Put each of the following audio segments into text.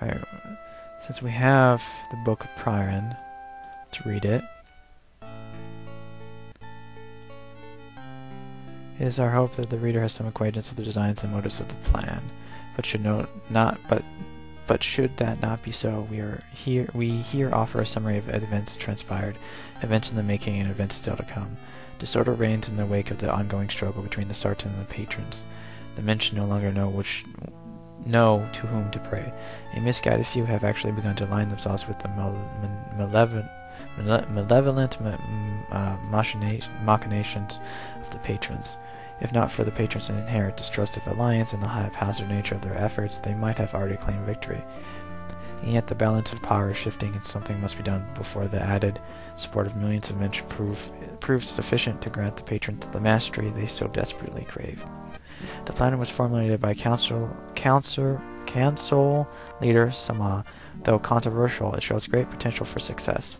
Alright, since we have the Book of Pryan, let's read it. It is our hope that the reader has some acquaintance with the designs and motives of the plan, but should should that not be so, we here offer a summary of events transpired, events in the making, and events still to come. Disorder reigns in the wake of the ongoing struggle between the Sartan and the patrons. The men should no longer know to whom to pray. A misguided few have actually begun to align themselves with the malevolent machinations of the patrons. If not for the patrons' inherent distrust of alliance and the haphazard nature of their efforts, they might have already claimed victory. And yet the balance of power is shifting, and something must be done before the added support of millions of men should prove sufficient to grant the patrons the mastery they so desperately crave. The plan was formulated by council leader Sama. Though controversial, it shows great potential for success.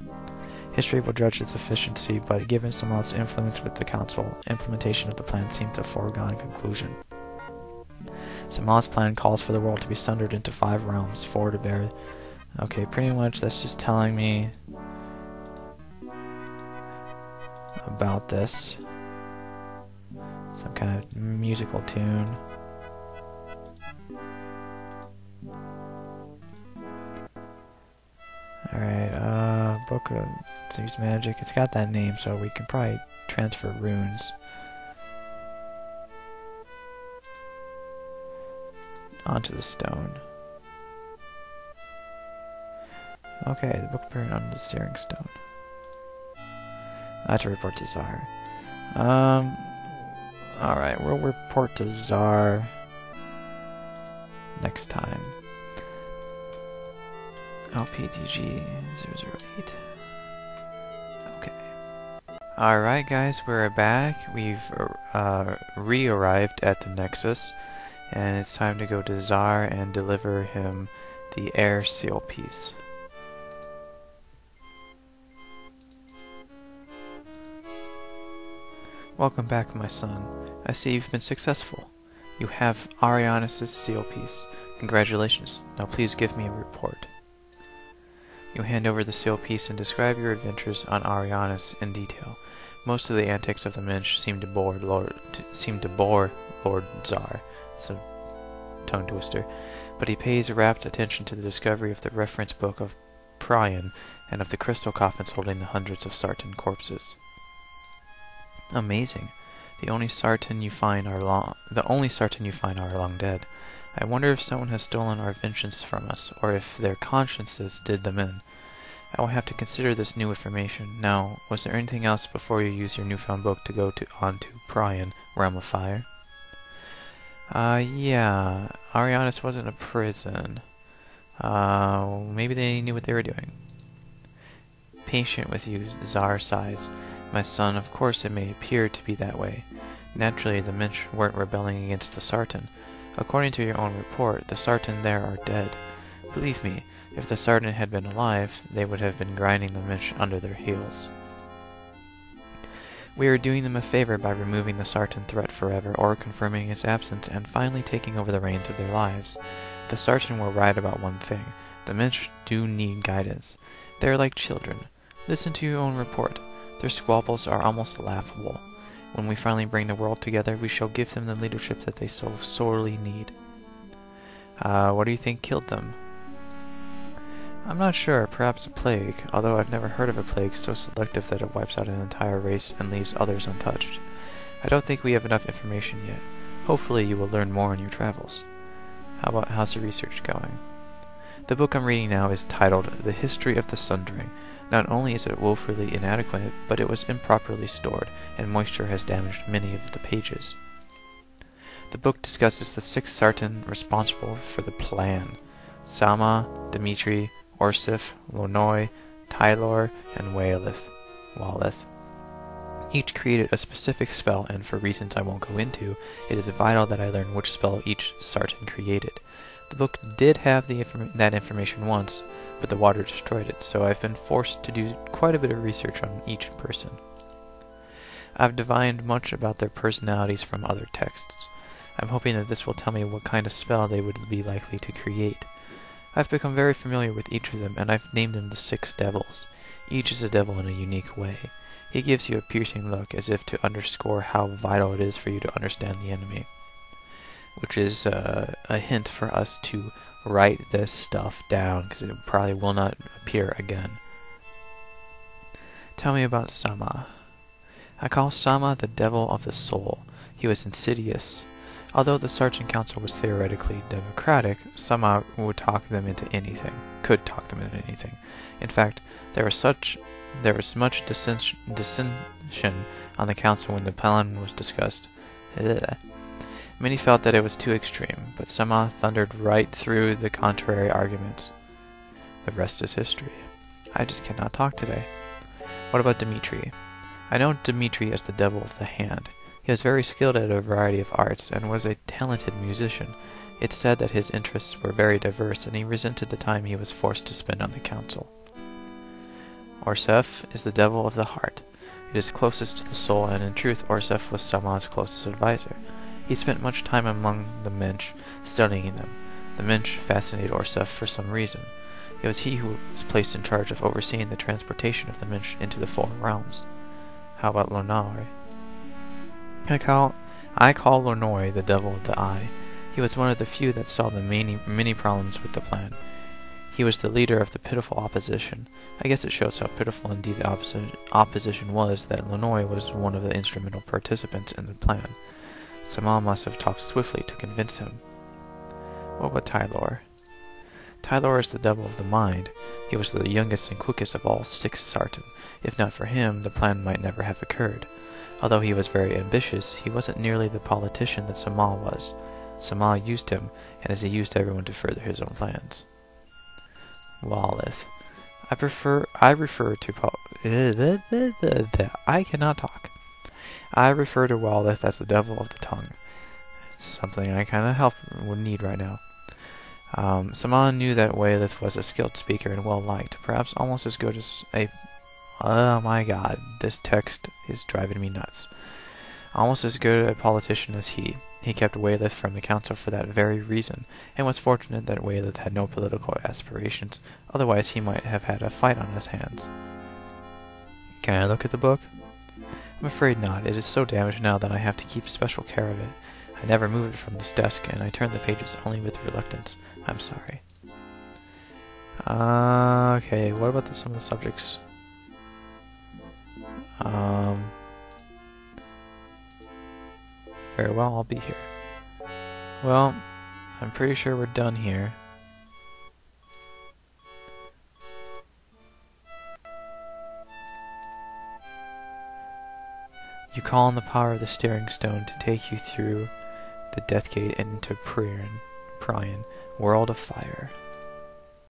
History will judge its efficiency, but given Sama's influence with the council, implementation of the plan seems a foregone conclusion. Sama's plan calls for the world to be sundered into 5 realms, 4 to bear. Okay, pretty much that's just telling me about this. Some kind of musical tune. Alright, Book of Seems Magic. It's got that name, so we can probably transfer runes onto the stone. Okay, the book appearing on the steering stone. I have to report to Czar. Alright, we'll report to Czar next time. LPTG 008. Okay. Alright guys, we're back. We've re-arrived at the Nexus, and it's time to go to Czar and deliver him the air seal piece. Welcome back, my son. I see you've been successful. You have Arianus' seal piece. Congratulations. Now please give me a report. You hand over the seal piece and describe your adventures on Arianus in detail. Most of the antics of the men seem to bore Lord Czar. It's a tongue twister. But he pays rapt attention to the discovery of the reference book of Pryan and of the crystal coffins holding the hundreds of Sartan corpses. Amazing. The only Sartan you find are long dead. I wonder if someone has stolen our vengeance from us, or if their consciences did them in. I will have to consider this new information. Now, was there anything else before you used your newfound book to go on to Pryan, Realm of Fire? Yeah. Arianus wasn't a prison. Maybe they knew what they were doing. Patient with you, Czar sighs. My son, of course it may appear to be that way. Naturally, the Minch weren't rebelling against the Sartan. According to your own report, the Sartan there are dead. Believe me, if the Sartan had been alive, they would have been grinding the Minch under their heels. We are doing them a favor by removing the Sartan threat forever, or confirming its absence, and finally taking over the reins of their lives. The Sartan were right about one thing. The Minch do need guidance. They are like children. Listen to your own report. Their squabbles are almost laughable. When we finally bring the world together, we shall give them the leadership that they so sorely need. What do you think killed them? I'm not sure, perhaps a plague, although I've never heard of a plague so selective that it wipes out an entire race and leaves others untouched. I don't think we have enough information yet. Hopefully you will learn more in your travels. How's the research going? The book I'm reading now is titled The History of the Sundering. Not only is it woefully inadequate, but it was improperly stored, and moisture has damaged many of the pages. The book discusses the 6 Sartan responsible for the plan: Sama, Dimitri, Orsif, Lonoi, Tylor, and Walith. Each created a specific spell, and for reasons I won't go into, it is vital that I learn which spell each Sartan created. The book did have that information once, but the water destroyed it, so I've been forced to do quite a bit of research on each person. I've divined much about their personalities from other texts. I'm hoping that this will tell me what kind of spell they would be likely to create. I've become very familiar with each of them, and I've named them the 6 devils. Each is a devil in a unique way. He gives you a piercing look, as if to underscore how vital it is for you to understand the enemy. Which is a hint for us to write this stuff down, because it probably will not appear again. Tell me about Sama. I call Sama the devil of the soul. He was insidious. Although the Sartan Council was theoretically democratic, Sama would talk them into anything. Could talk them into anything. In fact, there was much dissension on the council when the plan was discussed. Ugh. Many felt that it was too extreme, but Sama thundered right through the contrary arguments. The rest is history. I just cannot talk today. What about Dimitri? I know Dimitri as the devil of the hand. He was very skilled at a variety of arts, and was a talented musician. It's said that his interests were very diverse, and he resented the time he was forced to spend on the council. Orsef is the devil of the heart. It is closest to the soul, and in truth Orsef was Sama's closest advisor. He spent much time among the Mensch, studying them. The Mensch fascinated Orsef for some reason. It was he who was placed in charge of overseeing the transportation of the Mensch into the 4 realms. How about Lornoy? I call Lornoy the devil of the eye. He was one of the few that saw the many problems with the plan. He was the leader of the pitiful opposition. I guess it shows how pitiful indeed the opposition was that Lornoy was one of the instrumental participants in the plan. Sama must have talked swiftly to convince him. What about Tylor? Tylor is the devil of the mind. He was the youngest and quickest of all 6 Sartan. If not for him, the plan might never have occurred. Although he was very ambitious, he wasn't nearly the politician that Sama was. Sama used him, and as he used everyone to further his own plans. Wallith. I refer to I cannot talk. I refer to Wallith as the devil of the tongue. It's something I kind of would need right now. Sama knew that Wallith was a skilled speaker and well-liked, perhaps almost as good as a... Oh my god, this text is driving me nuts. Almost as good a politician as he. He kept Wallith from the council for that very reason, and was fortunate that Wallith had no political aspirations, otherwise he might have had a fight on his hands. Can I look at the book? I'm afraid not. It is so damaged now that I have to keep special care of it. I never move it from this desk, and I turn the pages only with reluctance. I'm sorry. Okay, what about some of the subjects? Very well, I'll be here. Well, I'm pretty sure we're done here. You call on the power of the steering stone to take you through the death gate and into Pryan, world of fire.